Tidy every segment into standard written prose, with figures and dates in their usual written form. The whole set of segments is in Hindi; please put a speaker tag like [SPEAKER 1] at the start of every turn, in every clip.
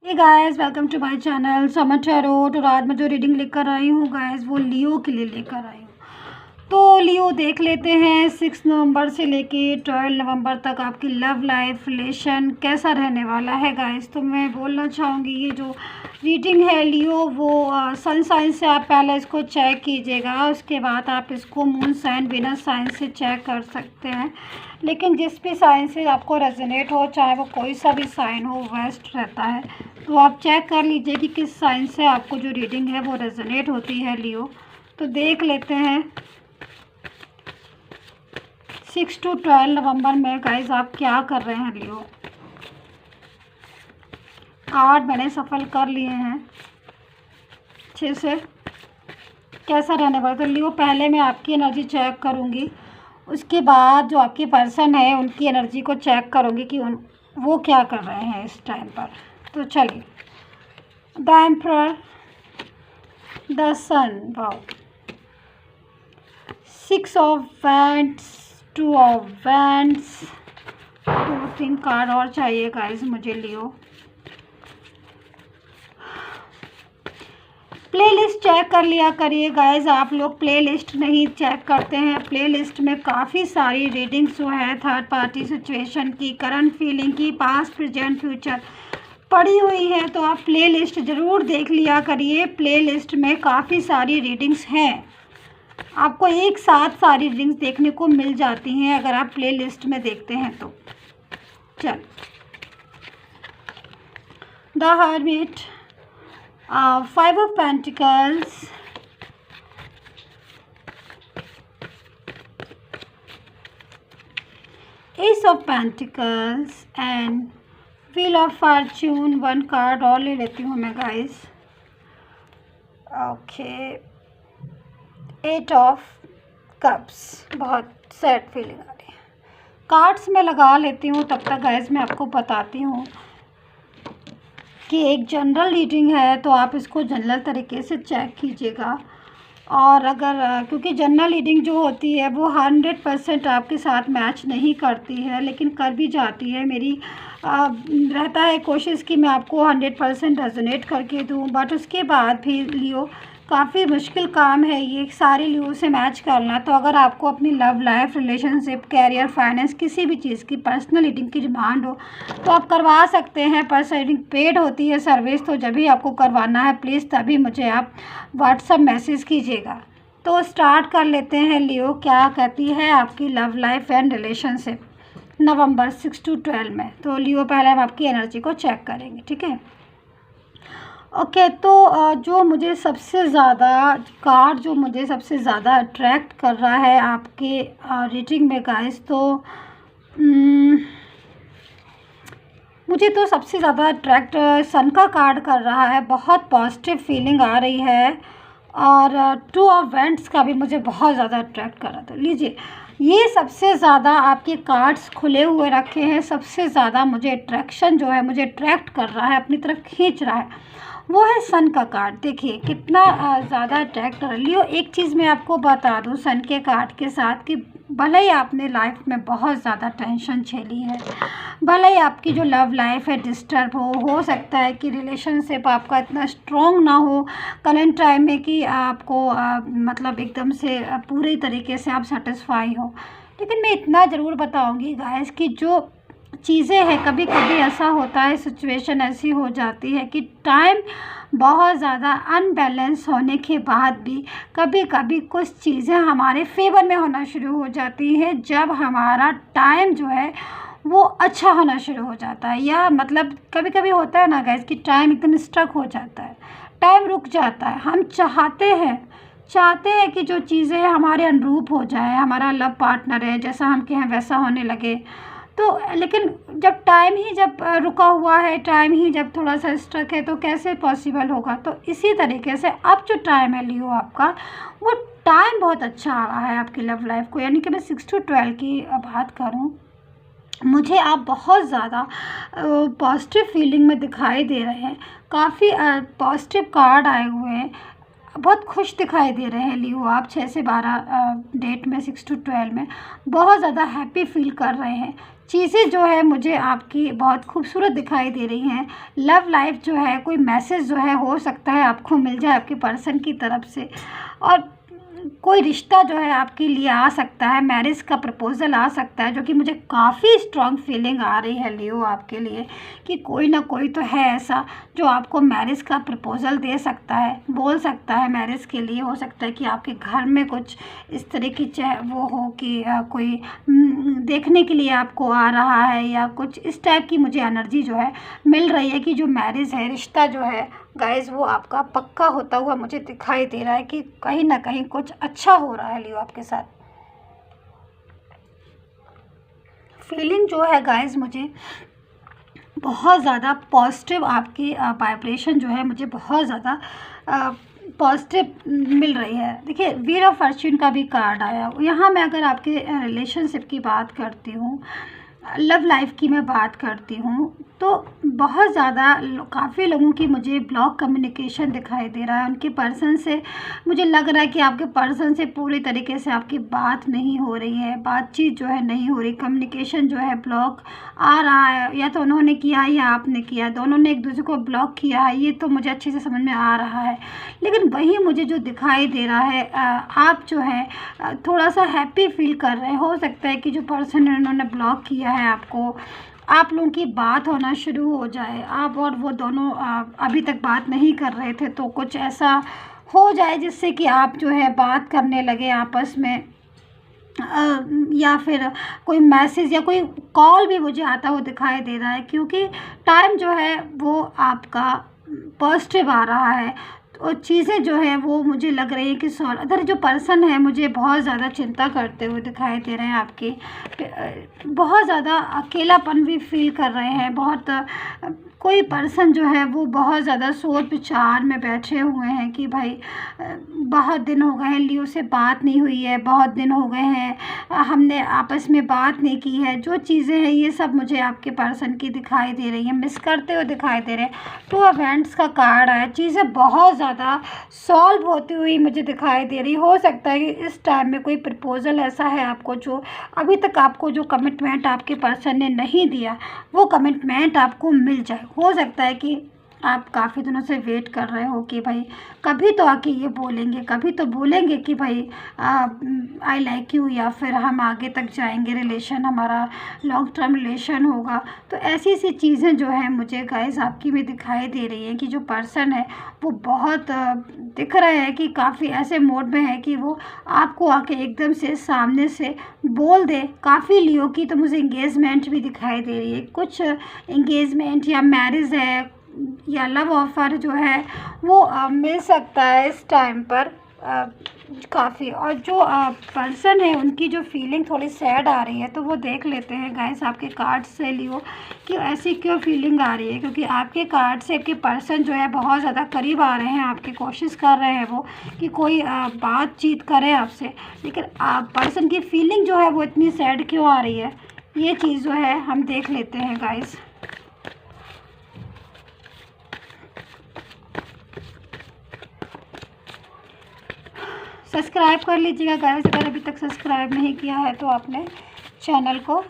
[SPEAKER 1] Hey guys, welcome to my channel Summer Tarot. और आज मैं जो रीडिंग लेकर आई हूँ गाइस, वो लियो के लिए लेकर आई हूँ। तो लियो देख लेते हैं 6 नवंबर से लेके 12 नवंबर तक आपकी लव लाइफ रिलेशन कैसा रहने वाला है गाइस। तो मैं बोलना चाहूँगी, ये जो रीडिंग है लियो, वो सन साइन से आप पहले इसको चेक कीजिएगा, उसके बाद आप इसको मून साइन वीनस साइन से चेक कर सकते हैं। लेकिन जिस भी साइन से आपको रेजोनेट हो, चाहे वो कोई सा भी साइन हो, बेस्ट रहता है। तो आप चेक कर लीजिए कि किस साइन से आपको जो रीडिंग है वो रेजोनेट होती है लियो। तो देख लेते हैं 6 to 12 नवंबर में गाइस आप क्या कर रहे हैं लियो। कार्ड मैंने सफल कर लिए हैं अच्छे से। कैसा रहने वाला, तो लियो पहले मैं आपकी एनर्जी चेक करूंगी, उसके बाद जो आपकी पर्सन है उनकी एनर्जी को चेक करूंगी कि वो क्या कर रहे हैं इस टाइम पर। तो चलिए, the emperor, the sun, wow, 6 of wands, 2 of wands, 2-3 card और चाहिए गाइस मुझे लियो। प्लेलिस्ट चेक कर लिया करिए गाइस, आप लोग प्लेलिस्ट नहीं चेक करते हैं। प्लेलिस्ट में काफ़ी सारी रीडिंग्स जो है थर्ड पार्टी सिचुएशन की, करंट फीलिंग की, पास्ट प्रेजेंट फ्यूचर पड़ी हुई है। तो आप प्लेलिस्ट ज़रूर देख लिया करिए। प्लेलिस्ट में काफ़ी सारी रीडिंग्स हैं, आपको एक साथ सारी रीडिंग्स देखने को मिल जाती हैं अगर आप प्लेलिस्ट में देखते हैं तो। चल, the hermit, 5 of Pentacles, Ace of Pentacles and Wheel of Fortune। 1 card और ले लेती हूँ मैं गाइस। ओके, 8 of Cups, बहुत सैड फीलिंग आ रही है। कार्ड्स में लगा लेती हूँ, तब तक गाइस मैं आपको बताती हूँ कि एक जनरल रीडिंग है तो आप इसको जनरल तरीके से चेक कीजिएगा। और अगर क्योंकि जनरल रीडिंग जो होती है वो 100% आपके साथ मैच नहीं करती है, लेकिन कर भी जाती है। मेरी रहता है कोशिश कि मैं आपको 100% रेजोनेट करके दूं, बट उसके बाद भी लियो काफ़ी मुश्किल काम है ये सारे लियो से मैच करना। तो अगर आपको अपनी love life, relationship, career, finance, किसी भी चीज़ की पर्सनल रीडिंग की डिमांड हो तो आप करवा सकते हैं। पर्सनल रीडिंग पेड होती है सर्विस, तो जब भी आपको करवाना है प्लीज़ तभी मुझे आप व्हाट्सएप मैसेज कीजिएगा। तो स्टार्ट कर लेते हैं लियो, क्या कहती है आपकी love life and relationship November 6 to 12 में। तो लियो पहले हम आपकी एनर्जी को चेक करेंगे, ठीक है। ओके, तो जो मुझे सबसे ज़्यादा कार्ड जो मुझे सबसे ज़्यादा अट्रैक्ट कर रहा है आपके रीडिंग में गाइस, तो मुझे तो सबसे ज़्यादा अट्रैक्ट सन का कार्ड कर रहा है। बहुत पॉजिटिव फीलिंग आ रही है। और 2 ऑफ वैंड्स का भी मुझे बहुत ज़्यादा अट्रैक्ट कर रहा था। लीजिए, ये सबसे ज़्यादा आपके कार्ड्स खुले हुए रखे हैं। सबसे ज़्यादा मुझे अट्रैक्शन जो है, मुझे अट्रैक्ट कर रहा है, अपनी तरफ खींच रहा है, वो है सन का कार्ड। देखिए कितना ज़्यादा अट्रैक्ट कर लियो। एक चीज़ मैं आपको बता दूँ सन के कार्ड के साथ कि भले ही आपने लाइफ में बहुत ज़्यादा टेंशन झेली है, भले ही आपकी जो लव लाइफ है डिस्टर्ब हो सकता है कि रिलेशनशिप आपका इतना स्ट्रॉन्ग ना हो करंट टाइम में कि आपको मतलब एकदम से पूरी तरीके से आप सेटिस्फाई हो। लेकिन मैं इतना ज़रूर बताऊंगी गाइस कि जो चीज़ें हैं, कभी कभी ऐसा होता है, सिचुएशन ऐसी हो जाती है कि टाइम बहुत ज़्यादा अनबैलेंस होने के बाद भी कभी कभी कुछ चीज़ें हमारे फेवर में होना शुरू हो जाती हैं जब हमारा टाइम जो है वो अच्छा होना शुरू हो जाता है। या मतलब कभी कभी होता है ना गाइस कि टाइम एकदम स्ट्रक हो जाता है, टाइम रुक जाता है। हम चाहते हैं कि जो चीज़ें हमारे अनुरूप हो जाए, हमारा लव पार्टनर है जैसा हम कहें वैसा होने लगे, तो लेकिन जब टाइम ही जब रुका हुआ है, टाइम ही जब थोड़ा सा स्ट्रक है, तो कैसे पॉसिबल होगा। तो इसी तरीके से अब जो टाइम है लियो आपका, वो टाइम बहुत अच्छा आ रहा है आपकी लव लाइफ को। यानी कि मैं 6 to 12 की बात करूं, मुझे आप बहुत ज़्यादा पॉजिटिव फीलिंग में दिखाई दे रहे हैं। काफ़ी पॉजिटिव कार्ड आए हुए हैं, बहुत खुश दिखाई दे रहे हैं लियो आप। 6 से 12 डेट में 6 to 12 में बहुत ज़्यादा हैप्पी फील कर रहे हैं। चीज़ें जो है मुझे आपकी बहुत खूबसूरत दिखाई दे रही हैं। लव लाइफ जो है, कोई मैसेज जो है हो सकता है आपको मिल जाए आपके पर्सन की तरफ से, और कोई रिश्ता जो है आपके लिए आ सकता है, मैरिज का प्रपोज़ल आ सकता है, जो कि मुझे काफ़ी स्ट्रॉन्ग फीलिंग आ रही है लियो आपके लिए, कि कोई ना कोई तो है ऐसा जो आपको मैरिज का प्रपोज़ल दे सकता है, बोल सकता है मैरिज के लिए। हो सकता है कि आपके घर में कुछ इस तरह की वो हो कि कोई देखने के लिए आपको आ रहा है, या कुछ इस टाइप की मुझे एनर्जी जो है मिल रही है कि जो मैरिज है, रिश्ता जो है गाइज़ वो आपका पक्का होता हुआ मुझे दिखाई दे रहा है, कि कहीं ना कहीं कुछ अच्छा हो रहा है लियो आपके साथ। फीलिंग जो है गाइज़ मुझे बहुत ज़्यादा पॉजिटिव, आपकी वाइब्रेशन जो है मुझे बहुत ज़्यादा पॉजिटिव मिल रही है। देखिए, व्हील ऑफ फॉर्च्यून का भी कार्ड आया यहाँ। मैं अगर आपके रिलेशनशिप की बात करती हूँ, लव लाइफ की मैं बात करती हूँ, तो बहुत ज़्यादा काफ़ी लोगों की मुझे ब्लॉक कम्युनिकेशन दिखाई दे रहा है। उनके पर्सन से मुझे लग रहा है कि आपके पर्सन से पूरी तरीके से आपकी बात नहीं हो रही है, बातचीत जो है नहीं हो रही, कम्युनिकेशन जो है ब्लॉक आ रहा है, या तो उन्होंने किया या आपने किया, दोनों ने एक दूसरे को ब्लॉक किया है, ये तो मुझे अच्छे से समझ में आ रहा है। लेकिन वही मुझे जो दिखाई दे रहा है, आप जो है थोड़ा सा हैप्पी फील कर रहे हैं। हो सकता है कि जो पर्सन उन्होंने ब्लॉक किया है आपको, आप लोगों की बात होना शुरू हो जाए। आप और वो दोनों अभी तक बात नहीं कर रहे थे, तो कुछ ऐसा हो जाए जिससे कि आप जो है बात करने लगे आपस में, या फिर कोई मैसेज या कोई कॉल भी मुझे आता हुआ दिखाई दे रहा है, क्योंकि टाइम जो है वो आपका पॉजिटिव आ रहा है। और चीज़ें जो है वो मुझे लग रही है कि सॉल्व, अदर जो पर्सन है मुझे बहुत ज़्यादा चिंता करते हुए दिखाई दे रहे हैं आपकी, बहुत ज़्यादा अकेलापन भी फील कर रहे हैं। बहुत कोई पर्सन जो है वो बहुत ज़्यादा सोच विचार में बैठे हुए हैं कि भाई बहुत दिन हो गए हैं लियो से बात नहीं हुई है, बहुत दिन हो गए हैं हमने आपस में बात नहीं की है। जो चीज़ें हैं ये सब मुझे आपके पर्सन की दिखाई दे रही हैं, मिस करते हुए दिखाई दे रहे हैं। 2 ऑफ हैंड्स का कार्ड आया, चीज़ें बहुत ज़्यादा सॉल्व होती हुई मुझे दिखाई दे रही। हो सकता है कि इस टाइम में कोई प्रपोज़ल ऐसा है आपको, जो अभी तक आपको जो कमिटमेंट आपके पर्सन ने नहीं दिया, वो कमिटमेंट आपको मिल जाए। हो सकता है कि आप काफ़ी दिनों से वेट कर रहे हो कि भाई कभी तो आके ये बोलेंगे, कभी तो बोलेंगे कि भाई आई लाइक यू, या फिर हम आगे तक जाएंगे, रिलेशन हमारा लॉन्ग टर्म रिलेशन होगा। तो ऐसी सी चीज़ें जो है मुझे गाइस आपकी में दिखाई दे रही हैं कि जो पर्सन है वो बहुत दिख रहा है कि काफ़ी ऐसे मोड में है कि वो आपको आके एकदम से सामने से बोल दे। काफ़ी लियो की तो मुझे इंगेजमेंट भी दिखाई दे रही है, कुछ इंगेजमेंट या मैरिज है या लव ऑफर जो है वो मिल सकता है इस टाइम पर काफ़ी। और जो पर्सन है उनकी जो फीलिंग थोड़ी सैड आ रही है, तो वो देख लेते हैं गाइस आपके कार्ड से लियो कि ऐसी क्यों फीलिंग आ रही है। क्योंकि आपके कार्ड से आपके पर्सन जो है बहुत ज़्यादा करीब आ रहे हैं, आपकी कोशिश कर रहे हैं वो कि कोई बातचीत करें आपसे, लेकिन पर्सन की फीलिंग जो है वो इतनी सैड क्यों आ रही है, ये चीज़ जो है हम देख लेते हैं गाइस। सब्सक्राइब कर लीजिएगा गाइस अगर अभी तक सब्सक्राइब नहीं किया है तो अपने चैनल को,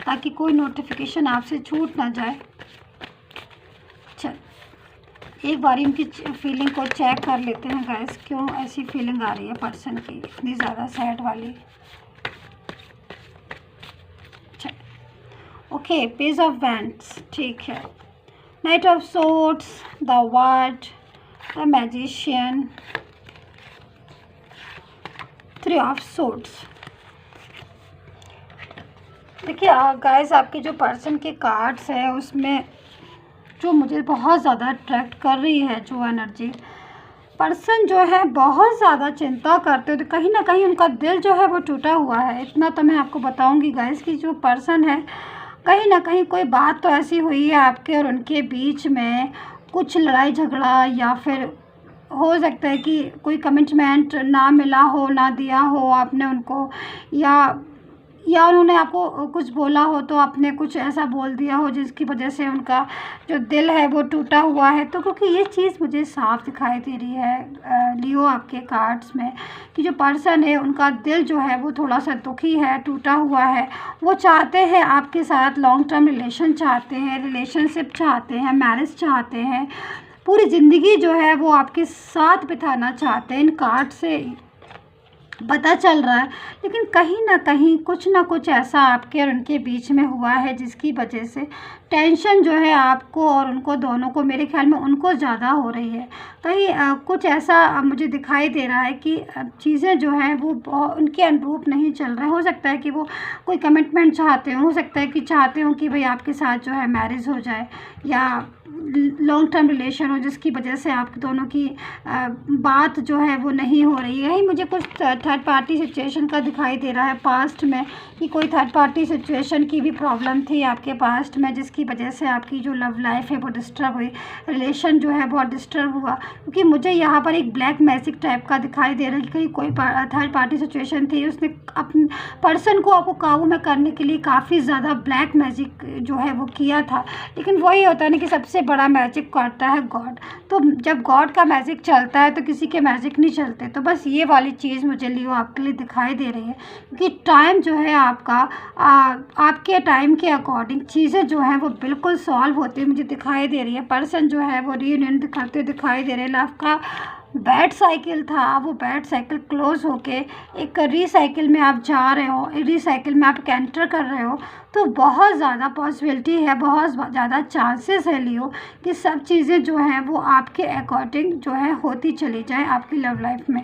[SPEAKER 1] ताकि कोई नोटिफिकेशन आपसे छूट ना जाए। चल एक बार इनकी फीलिंग को चेक कर लेते हैं गाइस, क्यों ऐसी फीलिंग आ रही है पर्सन की इतनी ज़्यादा सैड वाली। ओके, पेज ऑफ वैंड्स, ठीक है, night of swords, the word, the magician, 3 of swords. देखिए गाइस आपके जो पर्सन के कार्ड्स हैं उसमें जो मुझे बहुत ज़्यादा अट्रैक्ट कर रही है जो एनर्जी, पर्सन जो है बहुत ज़्यादा चिंता करते हो, तो कहीं ना कहीं उनका दिल जो है वो टूटा हुआ है। इतना तो मैं आपको बताऊंगी गाइस कि जो पर्सन है कहीं ना कहीं कोई बात तो ऐसी हुई है आपके और उनके बीच में, कुछ लड़ाई झगड़ा, या फिर हो सकता है कि कोई कमिटमेंट ना मिला हो, ना दिया हो आपने उनको, या या उन्होंने आपको कुछ बोला हो तो आपने कुछ ऐसा बोल दिया हो जिसकी वजह से उनका जो दिल है वो टूटा हुआ है। तो क्योंकि ये चीज़ मुझे साफ दिखाई दे रही है लियो आपके कार्ड्स में, कि जो पर्सन है उनका दिल जो है वो थोड़ा सा दुखी है, टूटा हुआ है। वो चाहते हैं आपके साथ लॉन्ग टर्म रिलेशन चाहते हैं, रिलेशनशिप चाहते हैं, मैरिज चाहते हैं, पूरी ज़िंदगी जो है वो आपके साथ बिताना चाहते हैं। इन कार्ड से पता चल रहा है, लेकिन कहीं ना कुछ ऐसा आपके और उनके बीच में हुआ है जिसकी वजह से टेंशन जो है आपको और उनको दोनों को, मेरे ख्याल में उनको ज़्यादा हो रही है। कहीं कुछ ऐसा मुझे दिखाई दे रहा है कि चीज़ें जो हैं वो उनके अनुरूप नहीं चल रहे हैं। हो सकता है कि वो कोई कमिटमेंट चाहते हो सकता है कि चाहते हो कि भाई आपके साथ जो है मैरिज हो जाए या लॉन्ग टर्म रिलेशन हो, जिसकी वजह से आप दोनों की बात जो है वो नहीं हो रही है। मुझे कुछ थर्ड पार्टी सिचुएशन का दिखाई दे रहा है पास्ट में, कि कोई थर्ड पार्टी सिचुएशन की भी प्रॉब्लम थी आपके पास्ट में, जिसकी वजह से आपकी जो लव लाइफ है वो डिस्टर्ब हुई, रिलेशन जो है बहुत डिस्टर्ब हुआ। क्योंकि मुझे यहाँ पर एक ब्लैक मैजिक टाइप का दिखाई दे रहा है कि कहीं कोई थर्ड पार्टी सिचुएशन थी, उसने अपने पर्सन को आपको काबू में करने के लिए काफ़ी ज़्यादा ब्लैक मैजिक जो है वो किया था। लेकिन वही होता है ना कि सबसे बड़ा मैजिक करता है गॉड। तो जब गॉड का मैजिक चलता है तो किसी के मैजिक नहीं चलते। तो बस ये वाली चीज़ मुझे लियो आपके लिए दिखाई दे रही है, क्योंकि टाइम जो है आपका आपके टाइम के अकॉर्डिंग चीज़ें जो हैं वो बिल्कुल सॉल्व होती मुझे दिखाई दे रही है। पर्सन जो है वो रीयूनियन करते दिखाई दे रहे हैं। लव का बैड साइकिल था, वो बैड साइकिल क्लोज होके एक रीसाइकिल में आप जा रहे हो, रीसाइकिल में आप एंटर कर रहे हो। तो बहुत ज़्यादा पॉसिबिलिटी है, बहुत ज़्यादा चांसेस है लियो कि सब चीज़ें जो हैं वो आपके अकॉर्डिंग जो है होती चली जाए आपकी लव लाइफ में।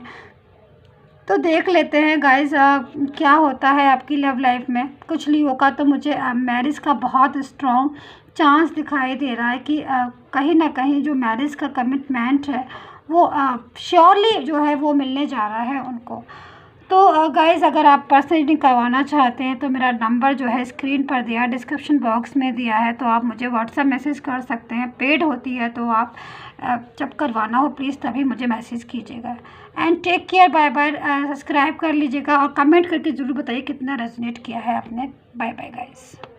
[SPEAKER 1] तो देख लेते हैं गाइस क्या होता है आपकी लव लाइफ में। कुछ लियो का तो मुझे मैरिज का बहुत स्ट्रॉन्ग चांस दिखाई दे रहा है कि कहीं ना कहीं जो मैरिज का कमिटमेंट है वो श्योरली जो है वो मिलने जा रहा है उनको। तो गाइज़ अगर आप पर्सनली करवाना चाहते हैं तो मेरा नंबर जो है स्क्रीन पर दिया, डिस्क्रिप्शन बॉक्स में दिया है, तो आप मुझे व्हाट्सएप मैसेज कर सकते हैं। पेड होती है तो आप जब करवाना हो प्लीज़ तभी मुझे मैसेज कीजिएगा। And take care, bye bye. Subscribe कर लीजिएगा और कमेंट करके ज़रूर बताइए कितना रेजोनेट किया है आपने। Bye bye guys.